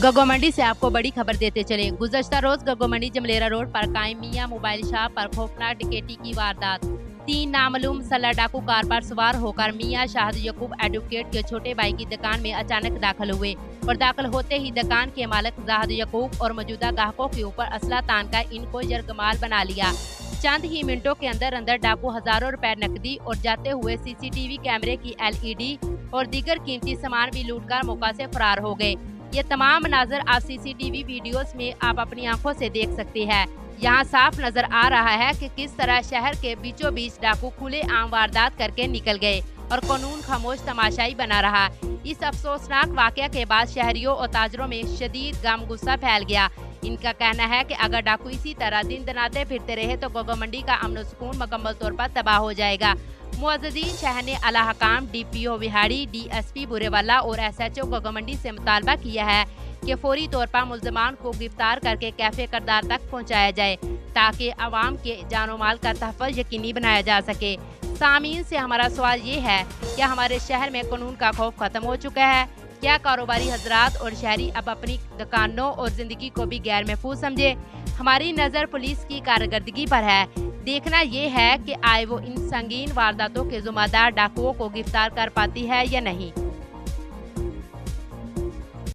गगो मंडी से आपको बड़ी खबर देते चले। गुज़श्ता रोज गगो मंडी जमलेरा रोड पर कायम मियां मोबाइल शॉप पर खौफनाक डकैती की वारदात। 3 नामालूम सल्ला डाकू कार पर सवार होकर मियां शाहद यकूब एडवोकेट के छोटे भाई की दुकान में अचानक दाखिल हुए और दाखिल होते ही दुकान के मालिक शाहद यकूब और मौजूदा ग्राहकों के ऊपर असला तान कर इनको यरगमाल बना लिया। चंद ही मिनटों के अंदर अंदर डाकू हजारों रुपए नकदी और जाते हुए सीसीटीवी कैमरे की एलईडी और दीगर कीमती सामान भी लूटकर मौका से फरार हो गए। ये तमाम मनाजर आप सीसीटीवी वीडियोस में आप अपनी आंखों से देख सकते हैं। यहाँ साफ नजर आ रहा है कि किस तरह शहर के बीचों बीच डाकू खुले आम वारदात करके निकल गए और कानून खामोश तमाशाई बना रहा। इस अफसोसनाक वाकया के बाद शहरियों और ताजरों में शदीद गम गुस्सा फैल गया। इनका कहना है कि अगर डाकू इसी तरह दिन दनाते फिरते रहे तो गगो मंडी का अमन सुकून मुकम्मल तौर पर तबाह हो जाएगा। मुअज़्ज़िज़ीन शहर ने आला हकाम, डीपीओ विहाड़ी, डीएसपी बुरेवाला और एसएचओ गगो मंडी से मुतालबा किया है कि फौरी तौर पर मुल्ज़िमान को गिरफ्तार करके कैफे करदार तक पहुंचाया जाए ताकि आवाम के जानो माल का तहफ़्फ़ुज़ यकीनी बनाया जा सके। सामीन से हमारा सवाल ये है, क्या हमारे शहर में कानून का खौफ खत्म हो चुका है? क्या कारोबारी हजरात और शहरी अब अपनी दुकानों और ज़िंदगी को भी गैर महफूज समझे? हमारी नज़र पुलिस की कारकर्दगी पर है। देखना ये है कि आए वो इन संगीन वारदातों के ज़िम्मेदार डाकुओं को गिरफ्तार कर पाती है या नहीं।